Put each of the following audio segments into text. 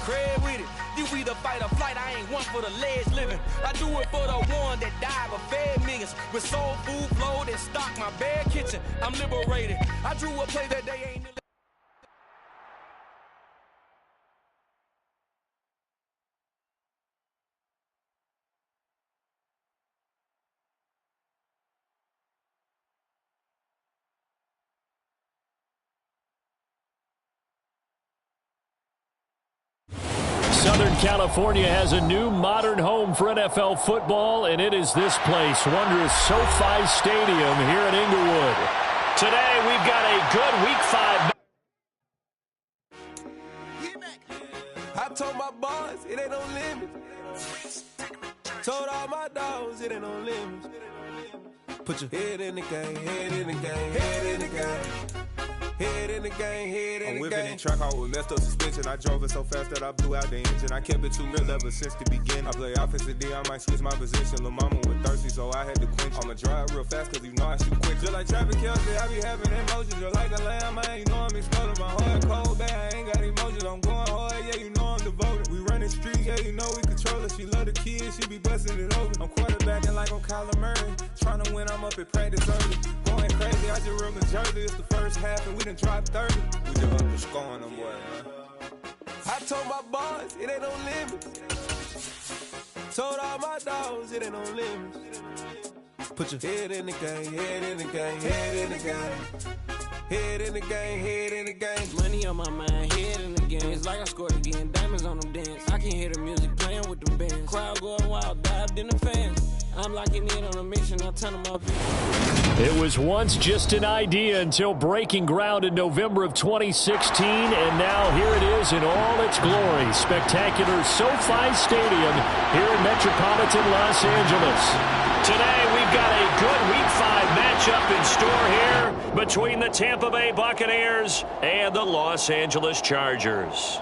cred with it. You either fight or flight, I ain't one for the ledge living. I do it for the one that died but fed millions. With soul food flowed and stocked my bare kitchen. I'm liberated. I drew a play that they ain't. Southern California has a new modern home for NFL football, and it is this place, wondrous SoFi Stadium here in Inglewood. Today, we've got a good Week 5. I told my boys it ain't no limits. Told all my dogs it ain't no limits. Put your head in the game, head in the game, head in the game. Head in the game, head in the game. I'm whipping in track out with messed up suspension. I drove it so fast that I blew out the engine. I kept it too real ever since the beginning. I play offensive D, I might switch my position. Lil' mama was thirsty, so I had to quench. I'ma drive real fast, cause you know I shoot quick. Just like traffic Kelsey, I be having emotions. Just like a lamb, man, you know I'm exploding. My heart cold, bad, I ain't got emotions. I'm going hard, yeah, you know I'm devoted. We running streets, yeah, you know we control it. She love the kids, she be busting it over. I'm quarterbacking like I'm Kyler Murray. Trying to win, I'm up at practice early. Going crazy, I just real the jersey. It's the first half and we done dropped 30. We just underscoring them, boy, man. I told my boys it ain't no limits. Told all my dogs it ain't no limits. Put your head in the game, head in the game, head in the game. Head in the game, head in the game. Money on my mind, head in the game. It's like I scored again, diamonds on them dance. I can hear the music playing with them bands. Crowd going wild, dived in the fans. I'm locking in on a mission, I'll turn them up. It was once just an idea until breaking ground in November of 2016, and now here it is in all its glory. Spectacular SoFi Stadium here in metropolitan Los Angeles. Today we've got a good Week 5 matchup in store here between the Tampa Bay Buccaneers and the Los Angeles Chargers.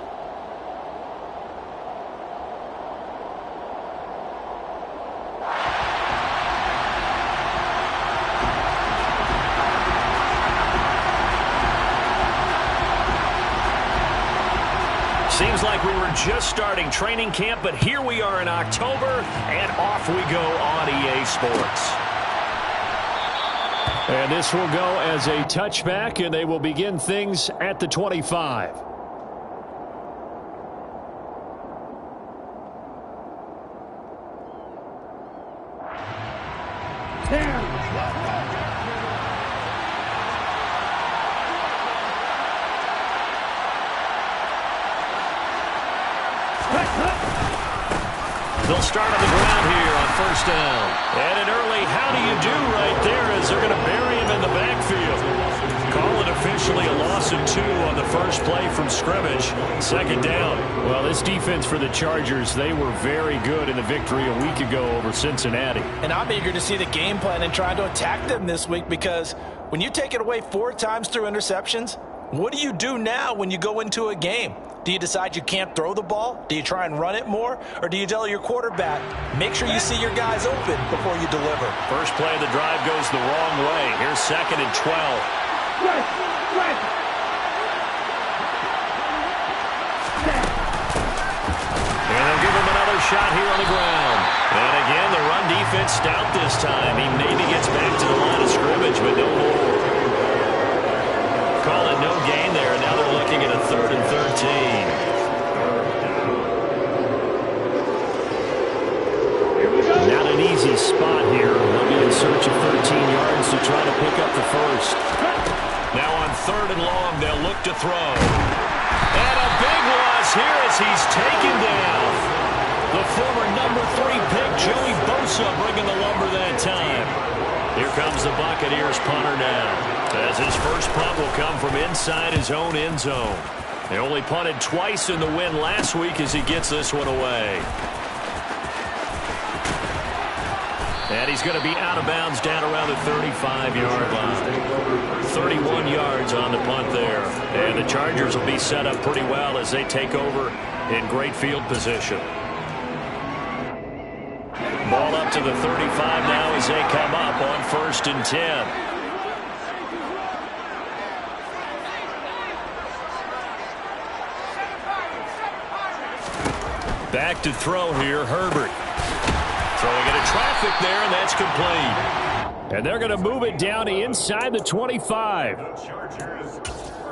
Seems like we were just starting training camp, but here we are in October, and off we go on EA Sports. And this will go as a touchback, and they will begin things at the 25. They'll start on the ground here on first down. And an early how do you do right there as they're going to bury him in the backfield. Call it officially a loss of 2 on the first play from scrimmage. Second down. Well, this defense for the Chargers, they were very good in the victory a week ago over Cincinnati. And I'm eager to see the game plan and try to attack them this week, because when you take it away 4 times through interceptions, what do you do now when you go into a game? Do you decide you can't throw the ball? Do you try and run it more? Or do you tell your quarterback, make sure you see your guys open before you deliver? First play of the drive goes the wrong way. Here's 2nd and 12. And they'll give him another shot here on the ground. And again, the run defense stout this time. He maybe gets back to the line of scrimmage, but no more. Call it no gain there. Now they're looking at a 3rd and 13. Not an easy spot here. They'll be in search of 13 yards to try to pick up the first. Now on 3rd and long, they'll look to throw. And a big loss here as he's taken down. The former number 3 pick, Joey Bosa, bringing the lumber that time. Here comes the Buccaneers punter now, as his first punt will come from inside his own end zone. They only punted twice in the win last week as he gets this one away. And he's going to be out of bounds down around the 35-yard line. 31 yards on the punt there. And the Chargers will be set up pretty well as they take over in great field position. Ball up to the 35 now as they come up on 1st and 10. Back to throw here, Herbert. Throwing into traffic there, and that's complete. And they're going to move it down to inside the 25.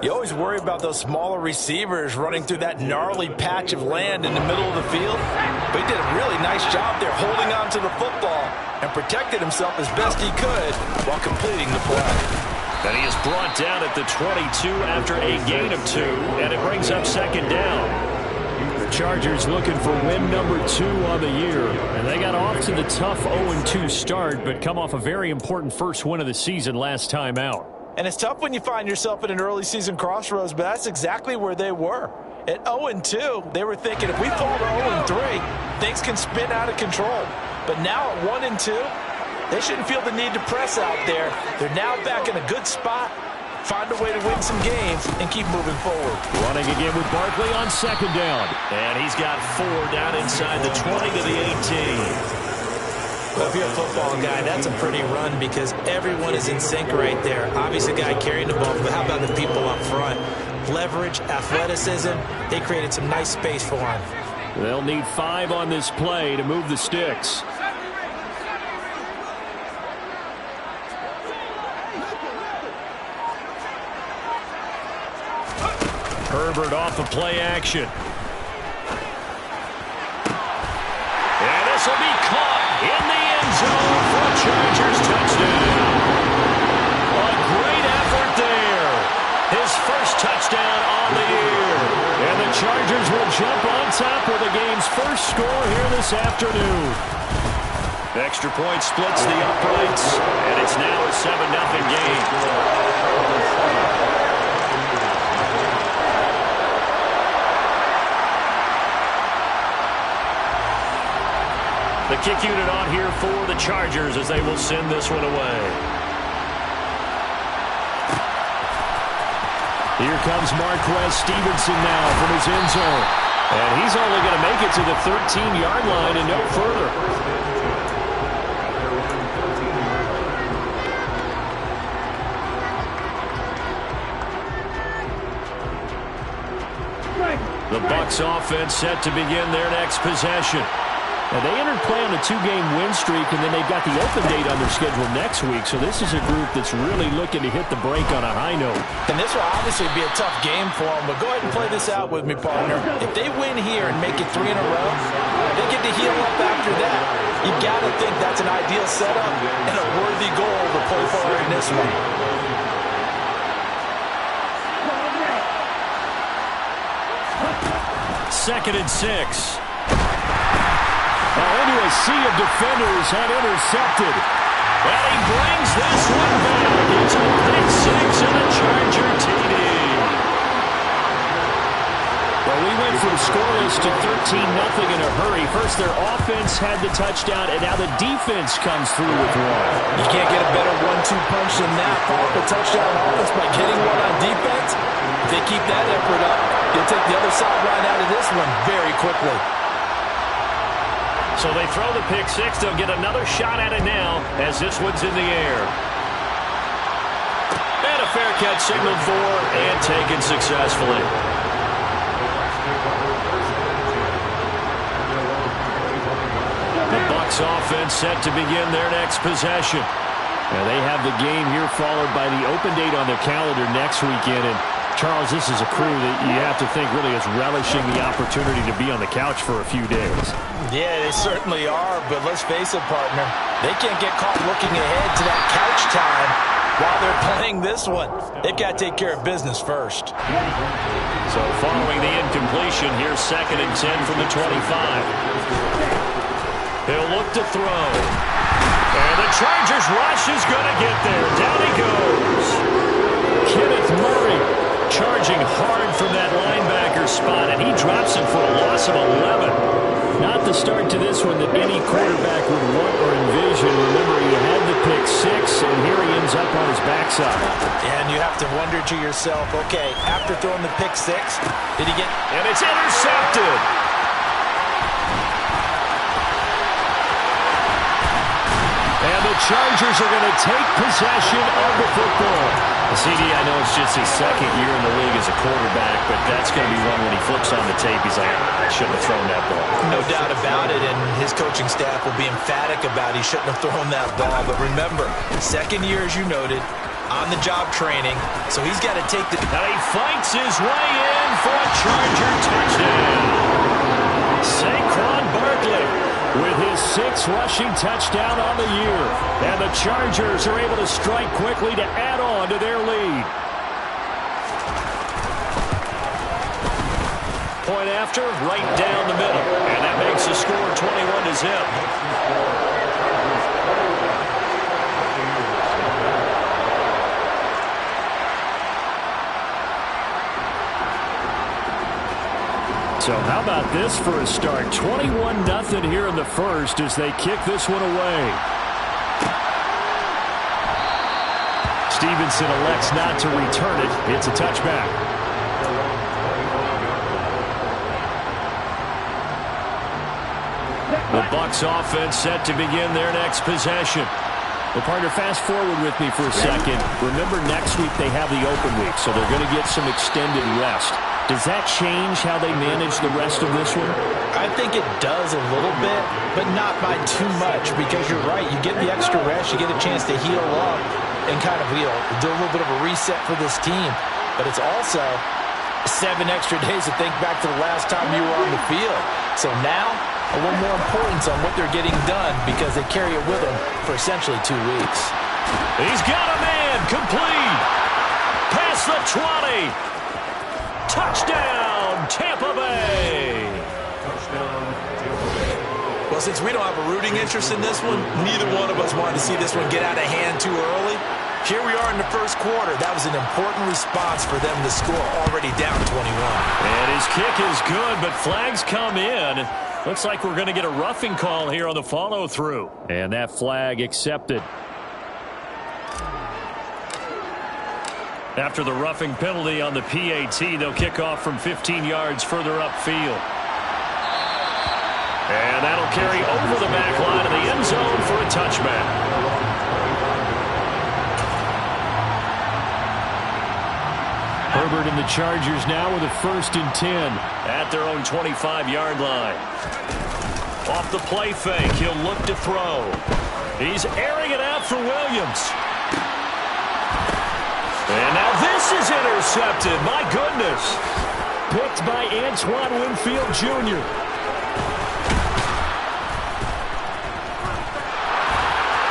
You always worry about those smaller receivers running through that gnarly patch of land in the middle of the field. But he did a really nice job there holding on to the football and protected himself as best he could while completing the play. And he is brought down at the 22 after a gain of 2, and it brings up second down. The Chargers looking for win number 2 on the year. And they got off to the tough 0-2 start, but come off a very important first win of the season last time out. And it's tough when you find yourself at an early season crossroads, but that's exactly where they were. At 0-2, they were thinking if we fall to 0-3, things can spin out of control. But now at 1-2, they shouldn't feel the need to press out there. They're now back in a good spot. Find a way to win some games and keep moving forward. Running again with Barkley on second down. And he's got 4 down inside the 20 to the 18. Well, if you're a football guy, that's a pretty run because everyone is in sync right there. Obviously, the guy carrying the ball, but how about the people up front? Leverage, athleticism, they created some nice space for him. They'll need 5 on this play to move the sticks. Herbert off of play action. And this will be caught in the end zone for a Chargers touchdown. A great effort there. His first touchdown on the year. And the Chargers will jump on top with the game's first score here this afternoon. Extra point splits the uprights, and it's now a 7-0 game. The kick unit on here for the Chargers as they will send this one away. Here comes Marquez Stevenson now from his end zone. And he's only going to make it to the 13-yard line and no further. The Bucs offense set to begin their next possession. Now, they entered play on a 2-game win streak, and then they've got the open date on their schedule next week. So this is a group that's really looking to hit the break on a high note. And this will obviously be a tough game for them, but go ahead and play this out with me, partner. If they win here and make it 3 in a row, they get to heal up after that. You got to think that's an ideal setup and a worthy goal to play for in this one. Second and 6. Into a sea of defenders had intercepted. And he brings this one back into a pick 6 and a Charger TD. Well, we went from scoreless to 13-0 in a hurry. First, their offense had the touchdown, and now the defense comes through with one. You can't get a better 1-2 punch than that. Follow up a touchdown offense by getting one on defense. If they keep that effort up, they'll take the other sideline out of this one very quickly. So they throw the pick 6. They'll get another shot at it now as this one's in the air. And a fair catch signaled for and taken successfully. The Bucs offense set to begin their next possession. Now they have the game here followed by the open date on their calendar next weekend. And Charles, this is a crew that you have to think really is relishing the opportunity to be on the couch for a few days. Yeah, they certainly are, but let's face it, partner. They can't get caught looking ahead to that couch time while they're playing this one. They've got to take care of business first. So following the incompletion, here's 2nd and 10 from the 25. He'll look to throw. And the Chargers rush is going to get there. Down he goes. Kenneth Murray charging hard from that linebacker spot, and he drops him for a loss of 11. Not the start to this one that any quarterback would want or envision. Remember, he had the pick 6, and here he ends up on his backside. And you have to wonder to yourself, okay, after throwing the pick 6, did he get... And it's intercepted. And the Chargers are going to take possession of the football. CD, I know it's just his second year in the league as a quarterback, but that's going to be one when he flips on the tape, he's like, I shouldn't have thrown that ball. No doubt about it, and his coaching staff will be emphatic about he shouldn't have thrown that ball. But remember, second year, as you noted, on-the-job training, so he's got to take the... Now he fights his way in for a Charger touchdown. Saquon Barkley with his 6th rushing touchdown on the year. And the Chargers are able to strike quickly to add on to their lead. Point after, right down the middle. And that makes the score 21-0. So how about this for a start? 21-0 here in the first as they kick this one away. Stevenson elects not to return it. It's a touchback. The Bucs offense set to begin their next possession. Well, partner, fast forward with me for a second. Remember, next week they have the open week, so they're going to get some extended rest. Does that change how they manage the rest of this one? I think it does a little bit, but not by too much, because you're right. You get the extra rest, you get a chance to heal up and kind of do a little bit of a reset for this team. But it's also 7 extra days to think back to the last time you were on the field. So now, a little more importance on what they're getting done because they carry it with them for essentially 2 weeks. He's got a man, complete. Past the 20. Touchdown, Tampa Bay. Well, since we don't have a rooting interest in this one, neither one of us wanted to see this one get out of hand too early. Here we are in the first quarter. That was an important response for them to score, already down 21. And his kick is good, but flags come in. Looks like we're going to get a roughing call here on the follow-through. And that flag accepted. After the roughing penalty on the PAT, they'll kick off from 15 yards further upfield. And that'll carry over the back line of the end zone for a touchback. Herbert and the Chargers now with a 1st and 10 at their own 25-yard line. Off the play fake, he'll look to throw. He's airing it out for Williams. And now this is intercepted. My goodness. Picked by Antoine Winfield Jr.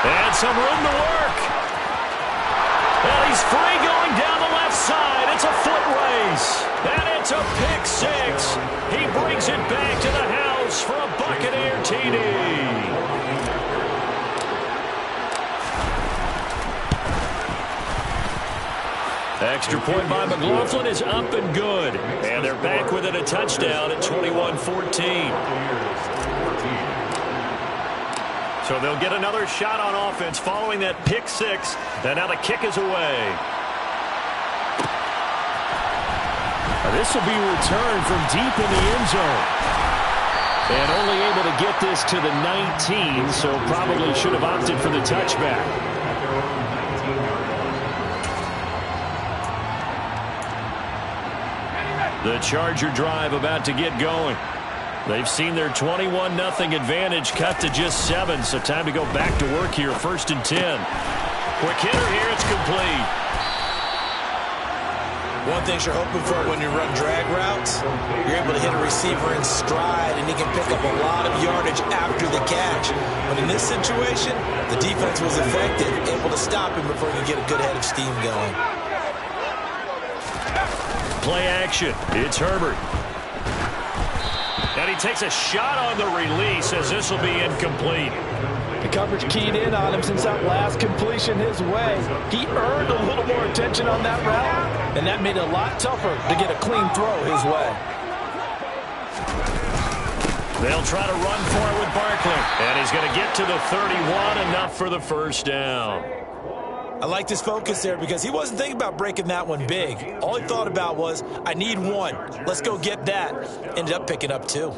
And some room to work. And he's free going down the left side. It's a foot race. And it's a pick 6. He brings it back to the house for a Buccaneer TD. Extra point by McLaughlin is up and good. And they're back within a touchdown at 21-14. So they'll get another shot on offense following that pick 6. And now the kick is away. Now this will be returned from deep in the end zone. And only able to get this to the 19, so probably should have opted for the touchback. The Charger drive about to get going. They've seen their 21-0 advantage cut to just 7, so time to go back to work here. 1st and 10. Quick hitter here, it's complete. One thing you're hoping for when you run drag routes, you're able to hit a receiver in stride, and he can pick up a lot of yardage after the catch. But in this situation, the defense was effective, able to stop him before he could get a good head of steam going. Play action. It's Herbert. And he takes a shot on the release as this will be incomplete. The coverage keyed in on him since that last completion his way. He earned a little more attention on that route, and that made it a lot tougher to get a clean throw his way. They'll try to run for it with Barkley. And he's going to get to the 31, enough for the first down. I liked his focus there because he wasn't thinking about breaking that one big. All he thought about was, I need 1. Let's go get that. Ended up picking up 2.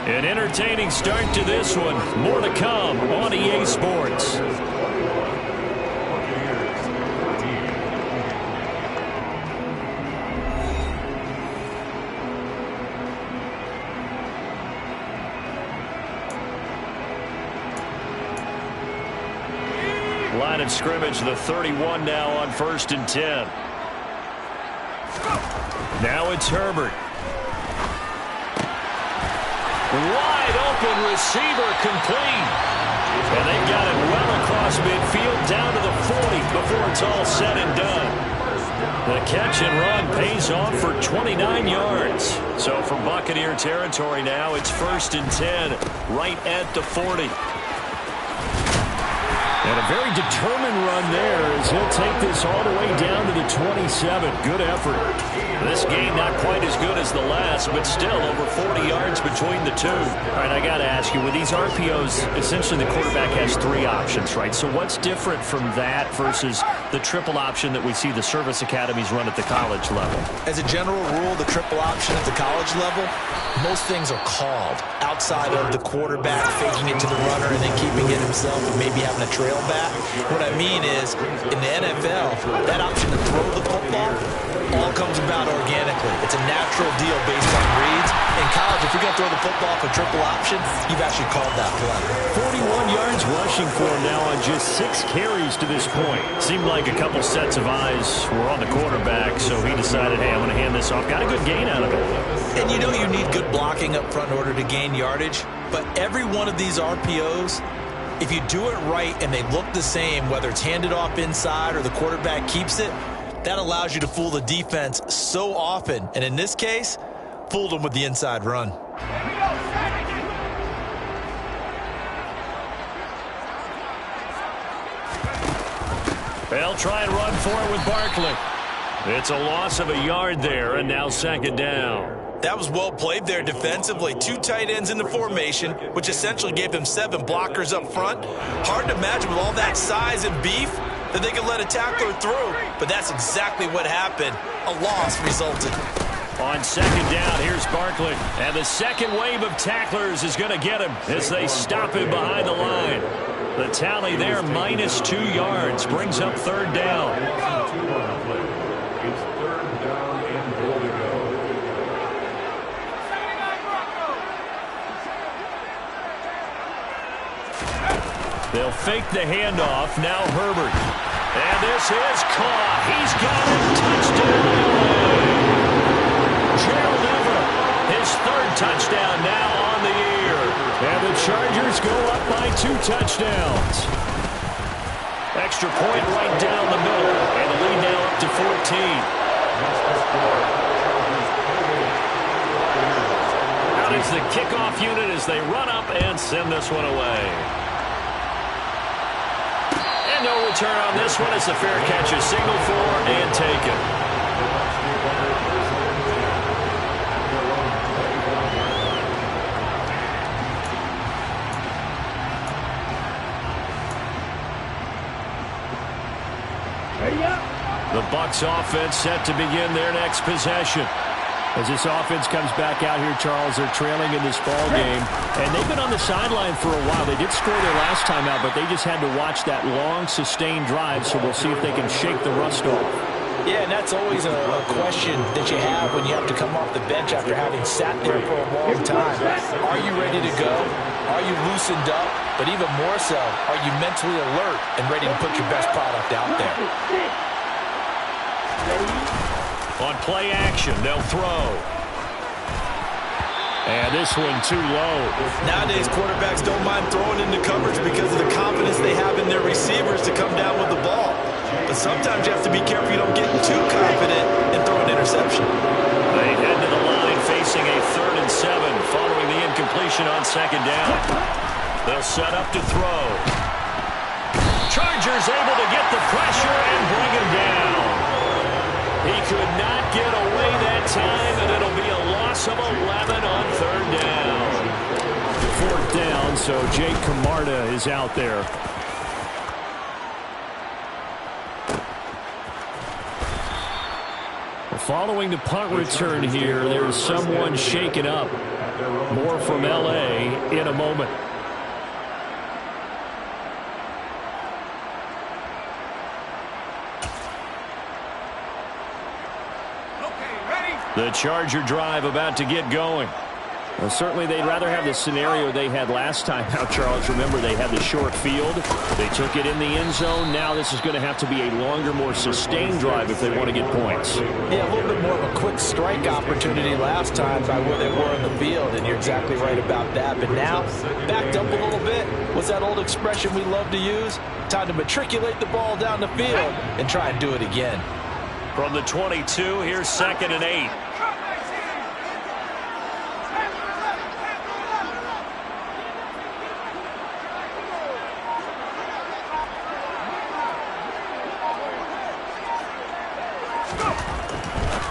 An entertaining start to this one. More to come on EA Sports. Line of scrimmage, the 31 now on 1st and 10. Now it's Herbert. Wide open receiver complete. And they got it well across midfield down to the 40 before it's all said and done. The catch and run pays off for 29 yards. So for Buccaneer territory now, it's 1st and 10 right at the 40. And a very determined run there as he'll take this all the way down to the 27. Good effort. This game not quite as good as the last, but still over 40 yards between the two. All right, I got to ask you, with these RPOs, essentially the quarterback has 3 options, right? So what's different from that versus the triple option that we see the service academies run at the college level? As a general rule, the triple option at the college level, most things are called outside of the quarterback faking it to the runner and then keeping it himself and maybe having a trail back. What I mean is, in the NFL, that option to throw the football all comes about organically. It's a natural deal based on reads. In college, if you're going to throw the football for triple option, you've actually called that play. 41 yards rushing for him now on just 6 carries to this point. Seemed like a couple sets of eyes were on the quarterback, so he decided, hey, I'm going to hand this off. Got a good gain out of it. And you know you need good blocking up front in order to gain yardage, but every one of these RPOs, if you do it right and they look the same, whether it's handed off inside or the quarterback keeps it, that allows you to fool the defense so often. And in this case, fooled them with the inside run. They'll try and run for it with Barkley. It's a loss of a yard there, and now 2nd down. That was well played there defensively. 2 tight ends in the formation, which essentially gave them 7 blockers up front. Hard to imagine with all that size and beef that they could let a tackler through, but that's exactly what happened. A loss resulted. On 2nd down, here's Barkley. And the second wave of tacklers is going to get him as they stop him behind the line. The tally there, minus 2 yards, brings up 3rd down. They'll fake the handoff. Now Herbert. And this is caught. He's got it. Touchdown. Gerald Everett, his 3rd touchdown now on the year. And the Chargers go up by 2 touchdowns. Extra point right down the middle. And the lead now up to 14. Out is the kickoff unit as they run up and send this one away. No return on this one. It's a fair catch, a signal for and taken. The Bucs offense set to begin their next possession. As this offense comes back out here, Charles, they're trailing in this ball game. And they've been on the sideline for a while. They did score their last time out, but they just had to watch that long, sustained drive, so we'll see if they can shake the rust off. Yeah, and that's always a question that you have when you have to come off the bench after having sat there for a long time. Are you ready to go? Are you loosened up? But even more so, are you mentally alert and ready to put your best product out there? On play action, they'll throw. And this one too low. Nowadays, quarterbacks don't mind throwing into coverage because of the confidence they have in their receivers to come down with the ball. But sometimes you have to be careful you don't get too confident and throw an interception. They head to the line facing a 3rd and 7 following the incompletion on 2nd down. They'll set up to throw. Chargers able to get the pressure and bring him down. He could not get away that time, and it'll be a loss of 11 on 3rd down. 4th down, so Jake Camarda is out there. Following the punt return here, there's someone shaken up. More from L.A. in a moment. The Charger drive about to get going. Well, certainly they'd rather have the scenario they had last time. Now, Charles, remember they had the short field. They took it in the end zone. Now this is going to have to be a longer, more sustained drive if they want to get points. Yeah, a little bit more of a quick strike opportunity last time by where they were in the field, and you're exactly right about that. But now, backed up a little bit. What's that old expression we love to use? Time to matriculate the ball down the field and try and do it again. From the 22, here's 2nd and 8.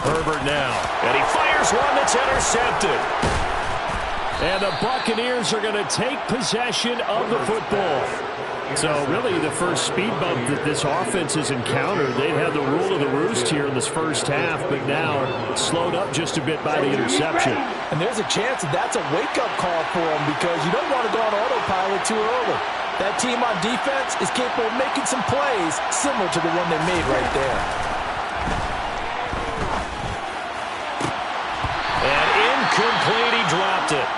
Herbert now, and he fires one that's intercepted. And the Buccaneers are going to take possession of the football. So really the first speed bump that this offense has encountered. They've had the rule of the roost here in this first half, but now it's slowed up just a bit by the interception. And there's a chance that that's a wake-up call for them because you don't want to go on autopilot too early. That team on defense is capable of making some plays similar to the one they made right there. And incomplete, he dropped it.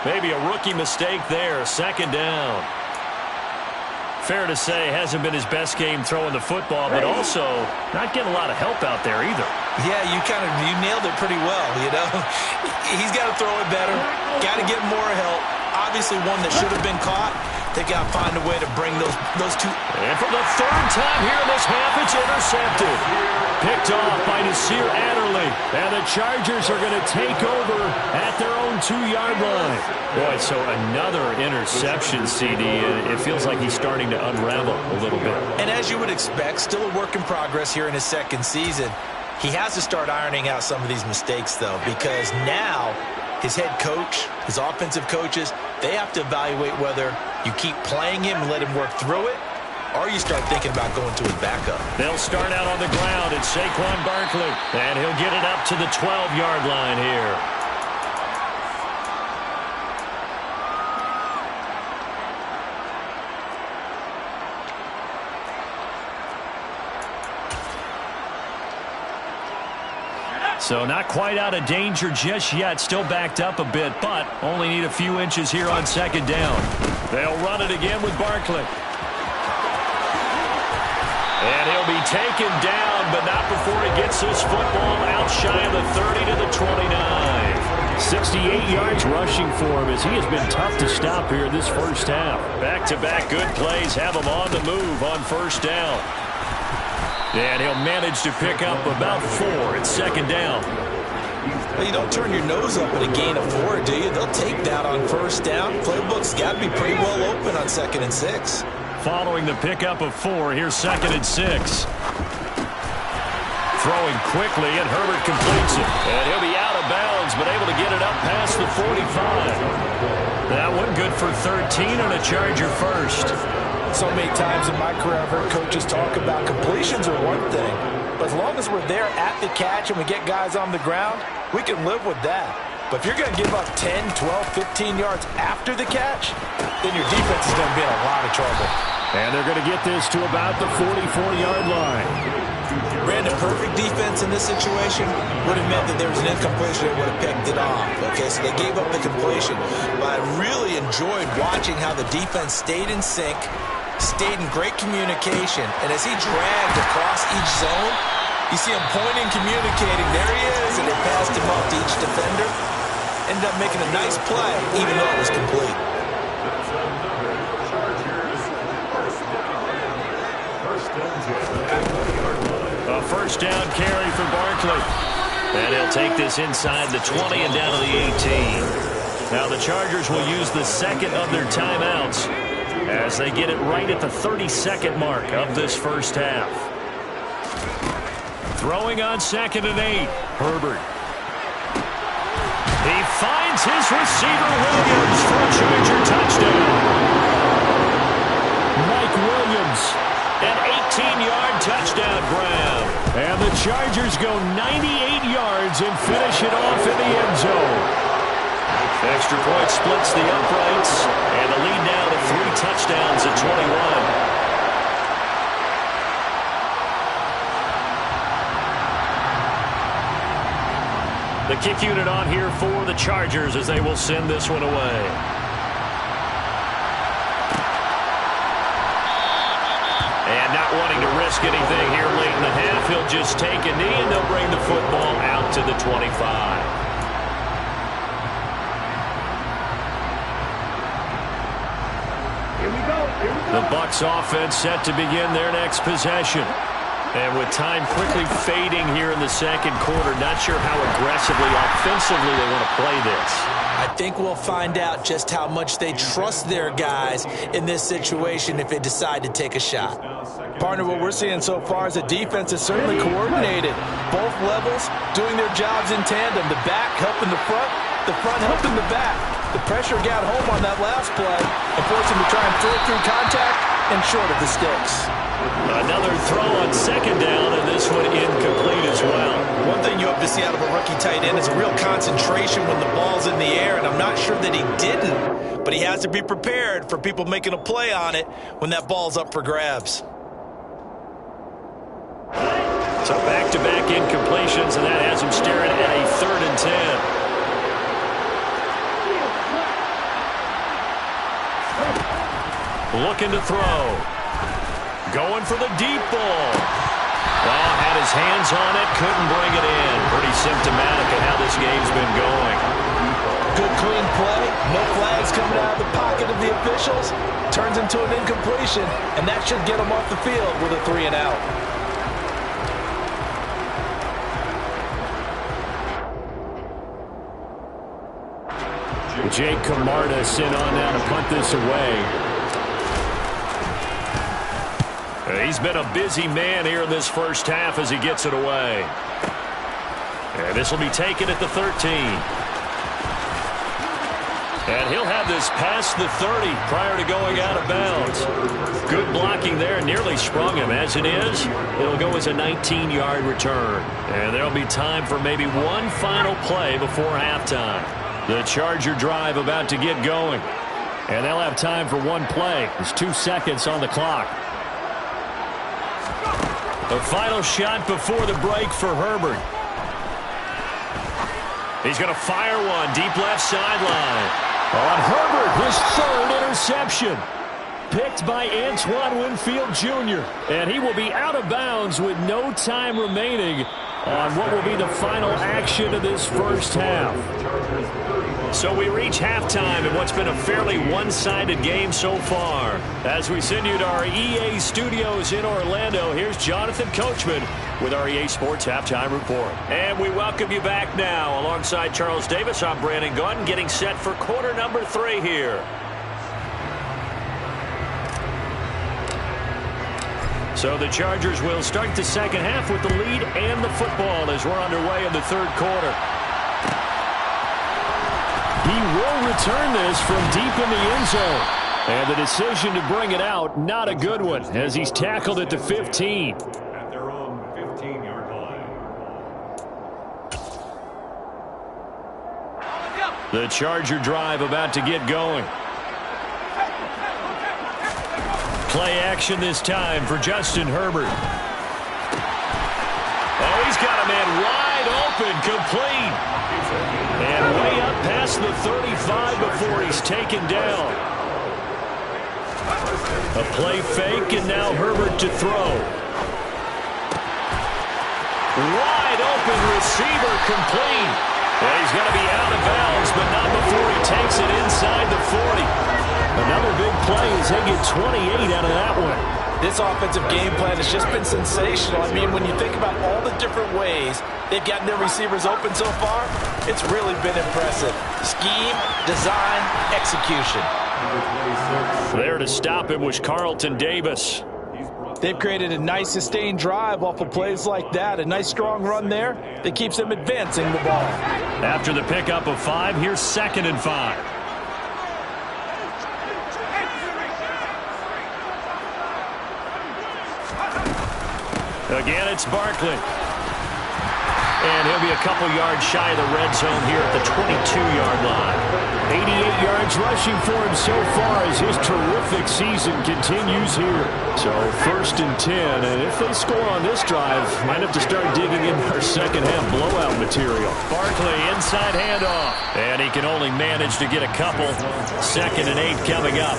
Maybe a rookie mistake there, 2nd down. Fair to say, hasn't been his best game throwing the football, but also not getting a lot of help out there either. Yeah, you nailed it pretty well, you know. He's got to throw it better, got to get more help. Obviously one that should have been caught. They got to find a way to bring those two. And for the 3rd time here in this half, it's intercepted. Picked off by Nasir Adderley. And the Chargers are going to take over at their own 2-yard line. Boy, so another interception, CD. It feels like he's starting to unravel a little bit. And as you would expect, still a work in progress here in his 2nd season. He has to start ironing out some of these mistakes, though, because now his head coach, his offensive coaches, they have to evaluate whether you keep playing him and let him work through it, or you start thinking about going to his backup. They'll start out on the ground. It's Saquon Barkley, and he'll get it up to the 12-yard line here. So not quite out of danger just yet. Still backed up a bit, but only need a few inches here on 2nd down. They'll run it again with Barkley. And he'll be taken down, but not before he gets this football out shy of the 30 to the 29. 68 yards rushing for him as he has been tough to stop here in this first half. Back-to-back good plays have him on the move on 1st down. And he'll manage to pick up about 4 at 2nd down. Well, you don't turn your nose up at a gain of 4, do you? They'll take that on 1st down. Playbook's got to be pretty well open on 2nd and 6. Following the pickup of 4, here's 2nd and 6. Throwing quickly, and Herbert completes it. And he'll be out of bounds, but able to get it up past the 45. That one good for 13 on a Charger first. So many times in my career I've heard coaches talk about completions are one thing, but as long as we're there at the catch and we get guys on the ground, we can live with that. But if you're going to give up 10, 12, 15 yards after the catch, then your defense is going to be in a lot of trouble. And they're going to get this to about the 44-yard line. Brandon, perfect defense in this situation would have meant that there was an incompletion that would have picked it off. Okay, so they gave up the completion. But I really enjoyed watching how the defense stayed in sync, stayed in great communication, and as he dragged across each zone, you see him pointing, communicating. There he is, and they passed him off to each defender. Ended up making a nice play, even though it was complete. A 1st down carry for Barkley. And he'll take this inside the 20 and down to the 18. Now the Chargers will use the 2nd of their timeouts as they get it right at the 32nd mark of this first half. Throwing on 2nd and 8. Herbert. He finds his receiver Williams for a Charger touchdown. Mike Williams, an 18-yard touchdown grab. And the Chargers go 98 yards and finish it off in the end zone. Extra point splits the uprights, and the lead now to 3 touchdowns at 21. The kick unit on here for the Chargers as they will send this one away. And not wanting to risk anything here late in the half, he'll just take a knee and they'll bring the football out to the 25. The Bucs offense set to begin their next possession. And with time quickly fading here in the second quarter, not sure how aggressively, offensively they want to play this. I think we'll find out just how much they trust their guys in this situation if they decide to take a shot. Partner, what we're seeing so far is the defense is certainly coordinated. Both levels doing their jobs in tandem. The back helping the front helping the back. The pressure got home on that last play and forced him to try and throw it through contact and short of the sticks. Another throw on second down, and this one incomplete as well. One thing you hope to see out of a rookie tight end is a real concentration when the ball's in the air, and I'm not sure that he didn't, but he has to be prepared for people making a play on it when that ball's up for grabs. So back-to-back incompletions, and that has him staring at a 3rd and 10. Looking to throw. Going for the deep ball. Well, had his hands on it, couldn't bring it in. Pretty symptomatic of how this game's been going. Good clean play. No flags coming out of the pocket of the officials. Turns into an incompletion, and that should get him off the field with a 3 and out. Jake Camarda sent on now to punt this away. He's been a busy man here in this first half as he gets it away. And this will be taken at the 13. And he'll have this past the 30 prior to going out of bounds. Good blocking there, nearly sprung him. As it is, it'll go as a 19-yard return. And there'll be time for maybe one final play before halftime. The Charger drive about to get going. And they'll have time for one play. There's 2 seconds on the clock. The final shot before the break for Herbert. He's going to fire one deep left sideline. On Herbert, his 3rd interception. Picked by Antoine Winfield Jr. And he will be out of bounds with no time remaining on what will be the final action of this first half. So we reach halftime in what's been a fairly one-sided game so far. As we send you to our EA studios in Orlando, here's Jonathan Coachman with our EA Sports Halftime Report. And we welcome you back now. Alongside Charles Davis, I'm Brandon Gunn, getting set for quarter number 3 here. So the Chargers will start the second half with the lead and the football as we're underway in the 3rd quarter. He will return this from deep in the end zone. And the decision to bring it out, not a good one, as he's tackled at the 15. At their own 15-yard line. The Charger drive about to get going. Play action this time for Justin Herbert. Oh, he's got a man wide open, complete. And way up past the 35 before he's taken down. A play fake, and now Herbert to throw. Wide open receiver, complete. And he's going to be out of bounds, but not before he takes it inside the 40. Another big play as they get 28 out of that one. This offensive game plan has just been sensational. I mean, when you think about all the different ways they've gotten their receivers open so far, it's really been impressive. Scheme, design, execution. There to stop him was Carlton Davis. They've created a nice sustained drive off of plays like that. A nice strong run there that keeps them advancing the ball. After the pickup of 5, here's 2nd and 5. Again, it's Barkley. And he'll be a couple yards shy of the red zone here at the 22-yard line. 88 yards rushing for him so far as his terrific season continues here. So 1st and 10, and if they score on this drive, might have to start digging in our second-half blowout material. Barkley, inside handoff, and he can only manage to get a couple. 2nd and 8 coming up.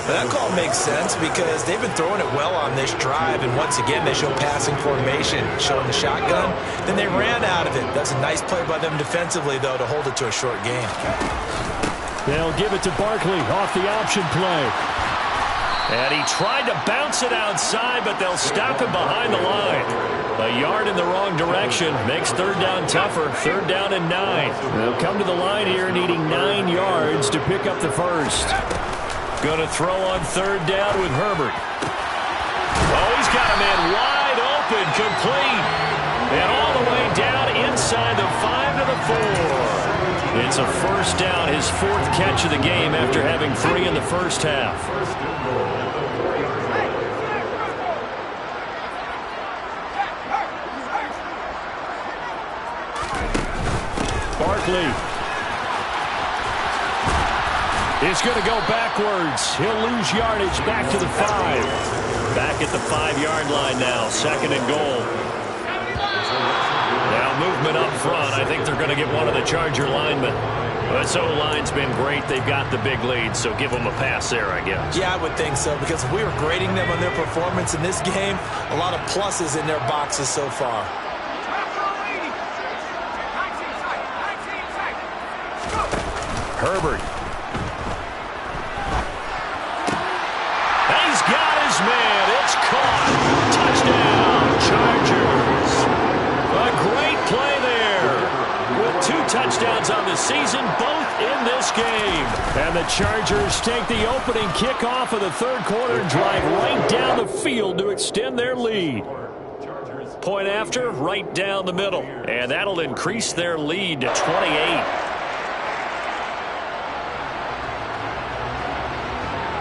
That call makes sense because they've been throwing it well on this drive, and once again they show passing formation, showing the shotgun. Then they ran out of it. That's a nice play by them defensively, though, to hold it to a short game. They'll give it to Barkley off the option play. And he tried to bounce it outside, but they'll stop him behind the line. A yard in the wrong direction makes 3rd down tougher. 3rd down and 9. They'll come to the line here needing 9 yards to pick up the first. Going to throw on 3rd down with Herbert. Oh, he's got a man wide open, complete. And all the way down inside the 5 to the 4. It's a 1st down, his 4th catch of the game after having 3 in the first half. Barkley is going to go backwards. He'll lose yardage back to the 5. Back at the 5-yard line now. 2nd and goal. Now movement up front. I think they're going to get one of the Charger linemen. This O-line's been great. They've got the big lead, so give them a pass there, I guess. Yeah, I would think so, because if we were grading them on their performance in this game, a lot of pluses in their boxes so far. Herbert. He's got his man. It's caught. Touchdown, Chargers. A great play there. With 2 touchdowns on the season, both in this game. And the Chargers take the opening kickoff of the 3rd quarter and drive right down the field to extend their lead. Point after, right down the middle. And that'll increase their lead to 28.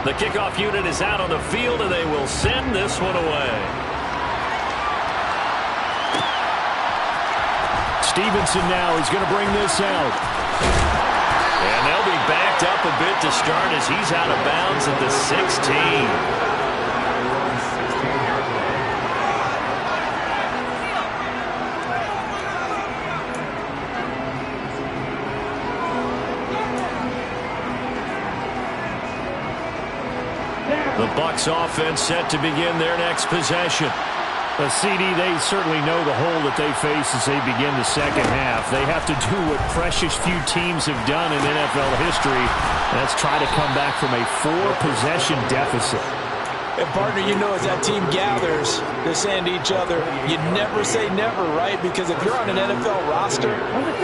The kickoff unit is out on the field, and they will send this one away. Stevenson now is going to bring this out. And they'll be backed up a bit to start as he's out of bounds at the 16. The Bucs offense set to begin their next possession. The CD, they certainly know the hole that they face as they begin the second half. They have to do what precious few teams have done in NFL history. That's try to come back from a 4-possession deficit. And partner, you know, as that team gathers, they're saying to each other, you never say never, right? Because if you're on an NFL roster,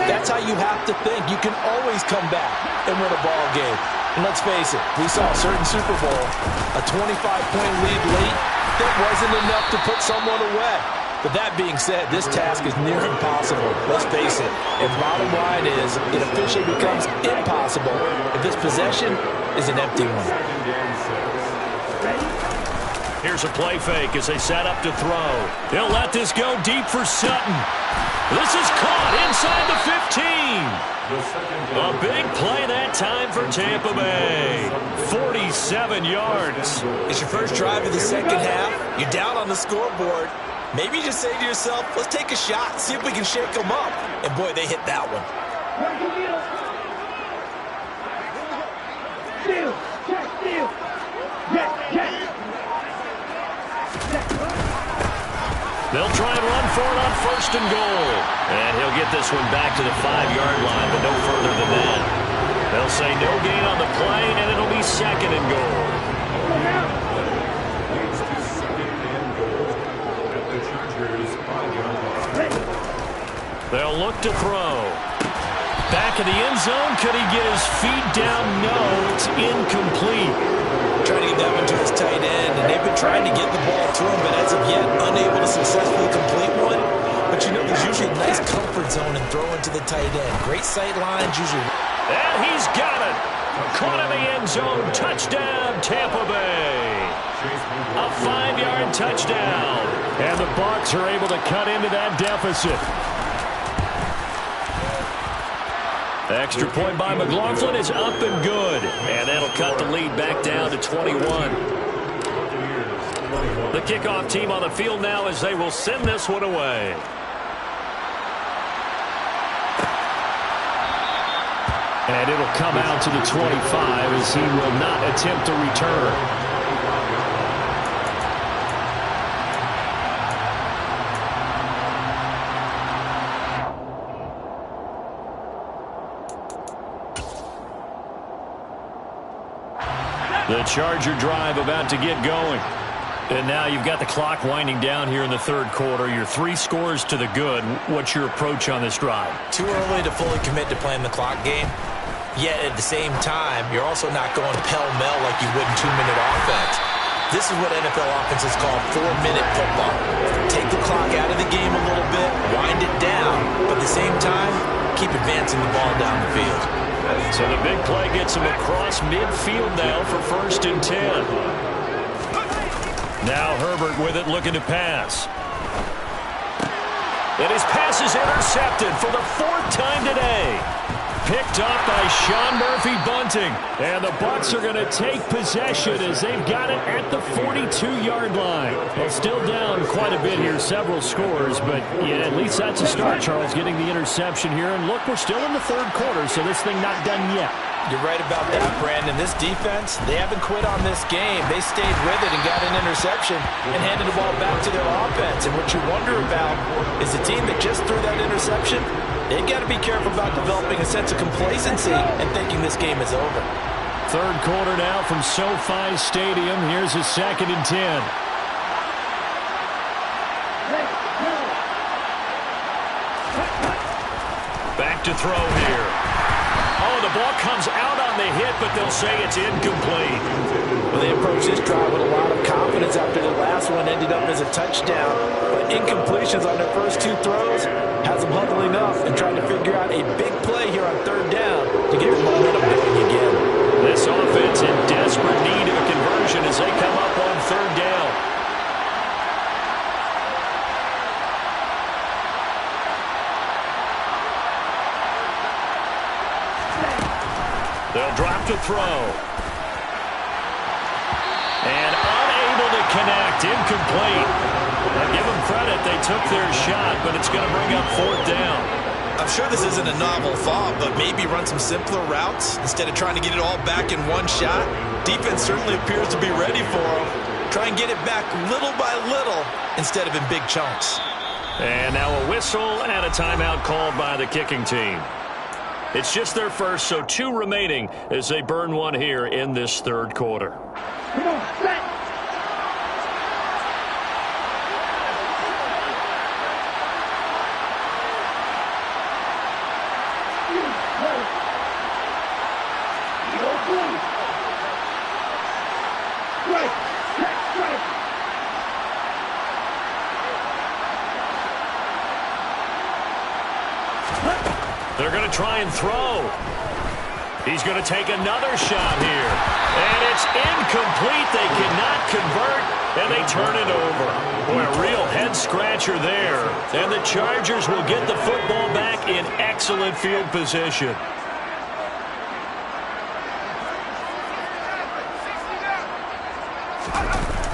that's how you have to think. You can always come back and win a ball game. And let's face it, we saw a certain Super Bowl, a 25-point lead late, that wasn't enough to put someone away. But that being said, this task is near impossible. Let's face it. And bottom line is, it officially becomes impossible if this possession is an empty one. Here's a play fake as they set up to throw. They'll let this go deep for Sutton. This is caught inside the 15. A big play that time for Tampa Bay. 47 yards. It's your first drive of the second half. You're down on the scoreboard. Maybe you just say to yourself, let's take a shot, see if we can shake them up. And boy, they hit that one. They'll try and run for it on 1st and goal. And he'll get this one back to the 5-yard line, but no further than that. They'll say no gain on the play, and it'll be 2nd and goal. They'll look to throw. Back in the end zone. Could he get his feet down? No, it's incomplete. Trying to get that one to his tight end, and they've been trying to get the ball to him, but as of yet, unable to successfully complete one. But you know, there's usually a nice comfort zone in throwing to the tight end. Great sight lines usually. And he's got it. Caught in the end zone. Touchdown, Tampa Bay. A 5-yard touchdown. And the Bucs are able to cut into that deficit. Extra point by McLaughlin is up and good. And that'll cut the lead back down to 21. The kickoff team on the field now as they will send this one away. And it'll come out to the 25 as he will not attempt to return. The Charger drive about to get going. And now you've got the clock winding down here in the third quarter. Your 3 scores to the good. What's your approach on this drive? Too early to fully commit to playing the clock game. Yet at the same time, you're also not going pell-mell like you would in 2-minute offense. This is what NFL offenses call 4-minute football. Take the clock out of the game a little bit, wind it down, but at the same time, keep advancing the ball down the field. So the big play gets him across midfield now for 1st and 10. Now Herbert with it, looking to pass. And his pass is intercepted for the 4th time today. Picked up by Sean Murphy-Bunting. And the Bucs are going to take possession as they've got it at the 42-yard line. Well, still down quite a bit here, several scores, but yeah, at least that's a start, Charles, getting the interception here. And look, we're still in the third quarter, so this thing not done yet. You're right about that, Brandon. This defense, they haven't quit on this game. They stayed with it and got an interception and handed the ball back to their offense. And what you wonder about is the team that just threw that interception, they've got to be careful about developing a sense of complacency and thinking this game is over. Third quarter now from SoFi Stadium. Here's a 2nd and 10. Back to throw here. Oh, the ball comes out on the hit, but they'll say it's incomplete. Well, they approached this drive with a lot of confidence after the last one ended up as a touchdown. But incompletions on their first 2 throws has them huddling up and trying to figure out a big play here on 3rd down to get the momentum going again. This offense in desperate need of a conversion as they come up on 3rd down. They'll drop to throw. And unable to connect. Incomplete. Now give them credit. They took their shot, but it's going to bring up 4th down. I'm sure this isn't a novel thought, but maybe run some simpler routes instead of trying to get it all back in one shot. Defense certainly appears to be ready for them. Try and get it back little by little instead of in big chunks. And now a whistle and a timeout called by the kicking team. It's just their first, so 2 remaining as they burn one here in this third quarter. Come on, set. They're going to try and throw. He's going to take another shot here. And it's incomplete. They cannot convert, and they turn it over. Boy, a real head-scratcher there. And the Chargers will get the football back in excellent field position.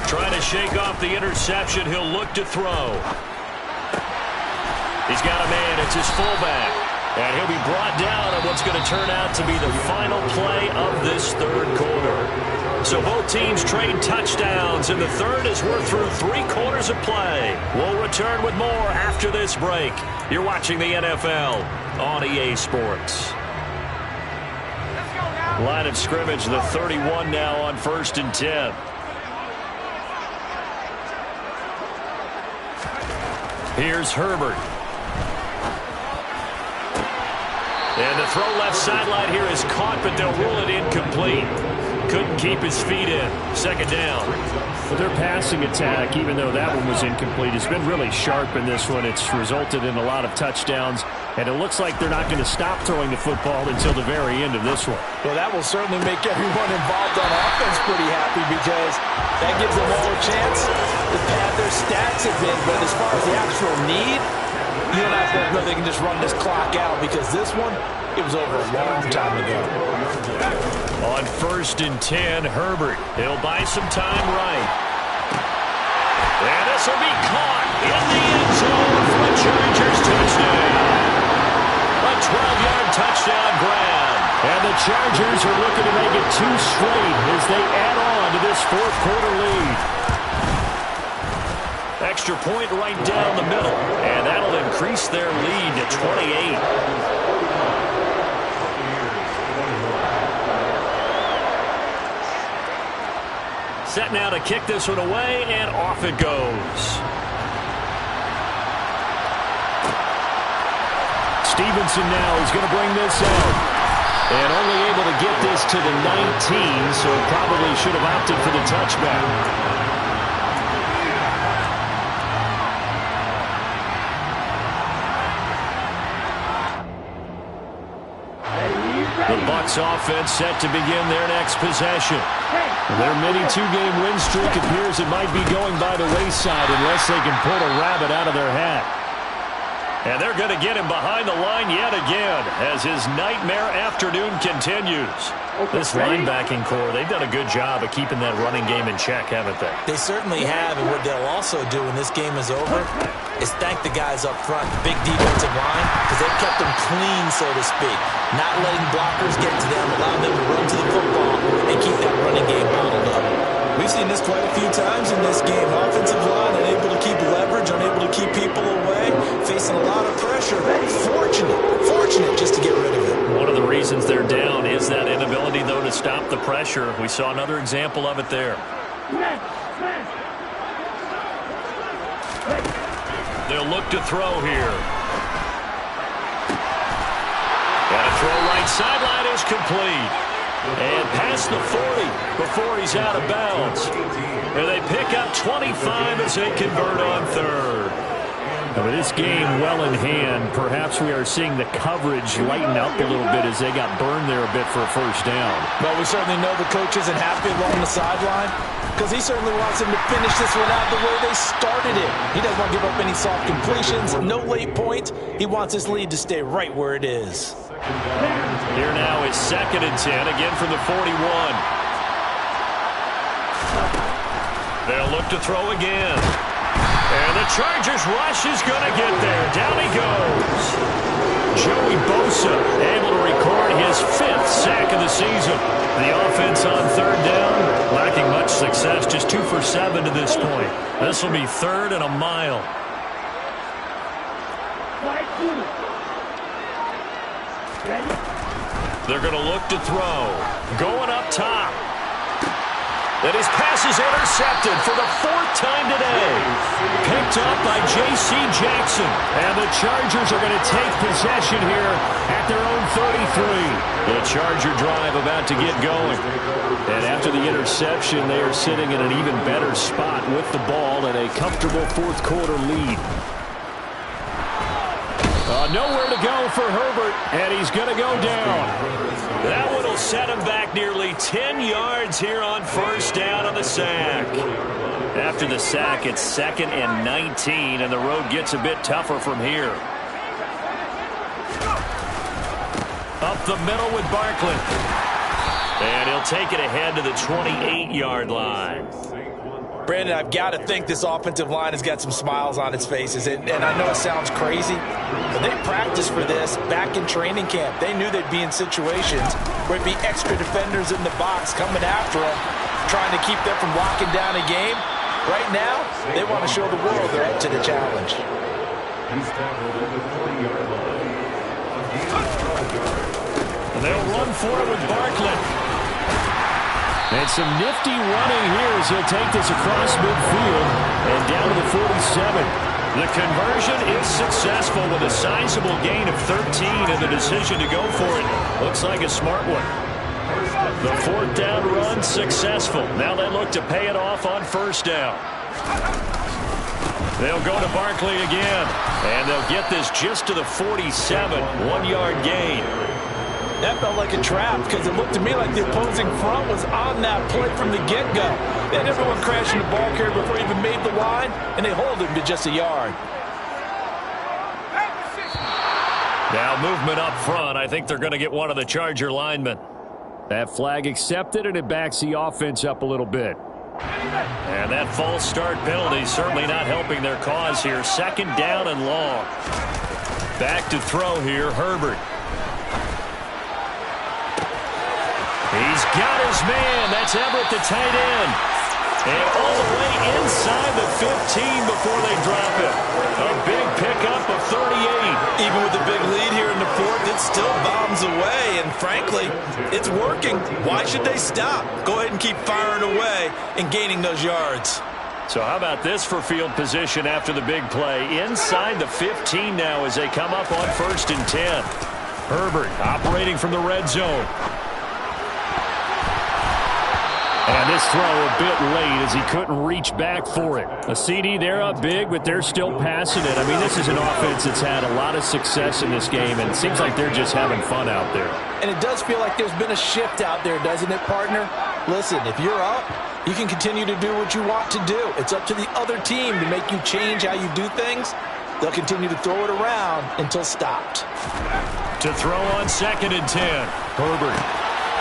Trying to shake off the interception. He'll look to throw. He's got a man. It's his fullback. And he'll be brought down on what's going to turn out to be the final play of this third quarter. So both teams trade touchdowns, and the third as we're through 3 quarters of play. We'll return with more after this break. You're watching the NFL on EA Sports. Line of scrimmage, the 31 now on 1st and 10. Here's Herbert. And the throw left sideline here is caught, but they'll rule it incomplete. Couldn't keep his feet in. 2nd down. But their passing attack, even though that one was incomplete, has been really sharp in this one. It's resulted in a lot of touchdowns, and it looks like they're not going to stop throwing the football until the very end of this one. Well, that will certainly make everyone involved on offense pretty happy because that gives them all a chance to pad their stats a bit. But as far as the actual need, You and I both know they can just run this clock out because this one, it was over a long time ago. On 1st and 10, Herbert. He'll buy some time right. And this will be caught in the end zone for a Chargers touchdown. A 12-yard touchdown grab. And the Chargers are looking to make it 2 straight as they add on to this fourth-quarter lead. Extra point right down the middle, and that'll increase their lead to 28. Set now to kick this one away, and off it goes. Stevenson now is going to bring this out. And only able to get this to the 19, so probably should have opted for the touchback. The Bucs offense set to begin their next possession. Their mini 2-game win streak appears it might be going by the wayside unless they can pull a rabbit out of their hat. And they're going to get him behind the line yet again as his nightmare afternoon continues. This linebacking core, they've done a good job of keeping that running game in check, haven't they? They certainly have, and what they'll also do when this game is over is thank the guys up front, big defensive line, because they've kept them clean, so to speak. Not letting blockers get to them, allowing them to run to the football and keep that running game bottled up. We've seen this quite a few times in this game. Offensive line unable to keep leverage, unable to keep people away, facing a lot of pressure. Fortunate just to get rid of it. One of the reasons they're down is that inability, though, to stop the pressure. We saw another example of it there. They'll look to throw here. And a throw right sideline is complete. And past the 40 before he's out of bounds. And they pick up 25 as they convert on third. And with this game well in hand, perhaps we are seeing the coverage lighten up a little bit as they got burned there a bit for a first down. But we certainly know the coach isn't happy along the sideline because he certainly wants them to finish this one out the way they started it. He doesn't want to give up any soft completions, no late points. He wants his lead to stay right where it is. Here now is 2nd and 10, again from the 41. They'll look to throw again. And the Chargers rush is going to get there. Down he goes. Joey Bosa able to record his 5th sack of the season. The offense on 3rd down, lacking much success, just 2 for 7 to this point. This will be 3rd and a mile. They're going to look to throw. Going up top. And his pass is intercepted for the 4th time today. Picked up by J.C. Jackson. And the Chargers are going to take possession here at their own 33. The Charger drive about to get going. And after the interception, they are sitting in an even better spot with the ball and a comfortable 4th quarter lead. Nowhere to go for Herbert, and he's going to go down. That one will set him back nearly 10 yards here on 1st down on the sack. After the sack, it's 2nd and 19, and the road gets a bit tougher from here. Up the middle with Barkley. And he'll take it ahead to the 28-yard line. Brandon, I've got to think this offensive line has got some smiles on its faces. And I know it sounds crazy, but they practiced for this back in training camp. They knew they'd be in situations where it'd be extra defenders in the box coming after them, trying to keep them from locking down a game. Right now, they want to show the world they're up to the challenge. And they'll run forward with Barkley. And some nifty running here as he'll take this across midfield and down to the 47. The conversion is successful with a sizable gain of 13, and the decision to go for it looks like a smart one. The 4th down run successful. Now they look to pay it off on 1st down. They'll go to Barkley again, and they'll get this just to the 47, 1-yard gain. That felt like a trap because it looked to me like the opposing front was on that play from the get-go. They had everyone crashing the ball carrier before he even made the line, and they hold him to just a yard. Now movement up front. I think they're going to get one of the Charger linemen. That flag accepted, and it backs the offense up a little bit. And that false start penalty certainly not helping their cause here. 2nd down and long. Back to throw here, Herbert. He's got his man. That's Everett, the tight end. And all the way inside the 15 before they drop it. A big pickup of 38. Even with the big lead here in the 4th, it still bombs away. And frankly, it's working. Why should they stop? Go ahead and keep firing away and gaining those yards. So how about this for field position after the big play? Inside the 15 now as they come up on 1st and 10. Herbert operating from the red zone. And this throw a bit late as he couldn't reach back for it. A CD, they're up big, but they're still passing it. I mean, this is an offense that's had a lot of success in this game, and it seems like they're just having fun out there. And it does feel like there's been a shift out there, doesn't it, partner? Listen, if you're up, you can continue to do what you want to do. It's up to the other team to make you change how you do things. They'll continue to throw it around until stopped. To throw on 2nd and 10, Herbert.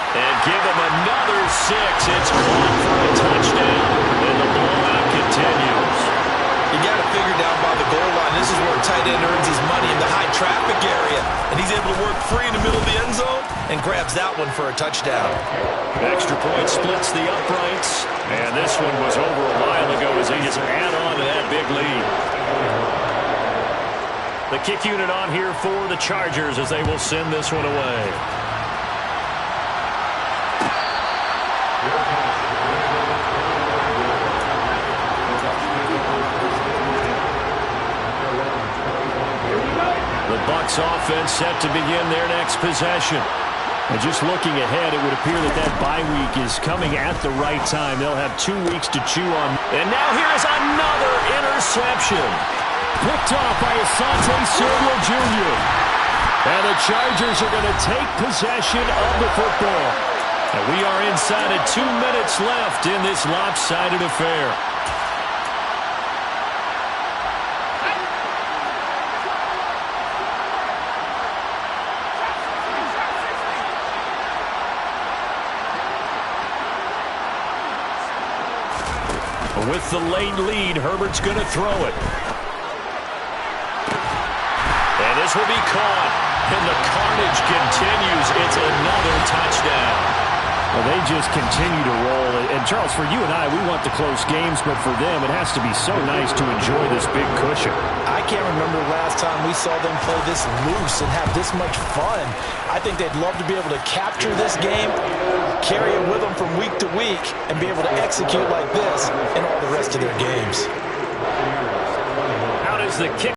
And give him another 6. It's caught for a touchdown, and the blowout continues. You got to figure down by the goal line. This is where a tight end earns his money in the high traffic area. And he's able to work free in the middle of the end zone and grabs that one for a touchdown. Extra point splits the uprights. And this one was over a while ago as they just add on to that big lead. The kick unit on here for the Chargers as they will send this one away. Bucs offense set to begin their next possession. And just looking ahead, it would appear that that bye week is coming at the right time. They'll have 2 weeks to chew on. And now here is another interception. Picked off by Asante Samuel Jr. And the Chargers are going to take possession of the football. And we are inside of 2 minutes left in this lopsided affair. With the late lead, Herbert's going to throw it. And this will be caught. And the carnage continues. It's another touchdown. Well, they just continue to roll. And, Charles, for you and I, we want the close games, but for them, it has to be so nice to enjoy this big cushion. I can't remember the last time we saw them play this loose and have this much fun. I think they'd love to be able to capture this game, carry it with them from week to week, and be able to execute like this in all the rest of their games. How does the kick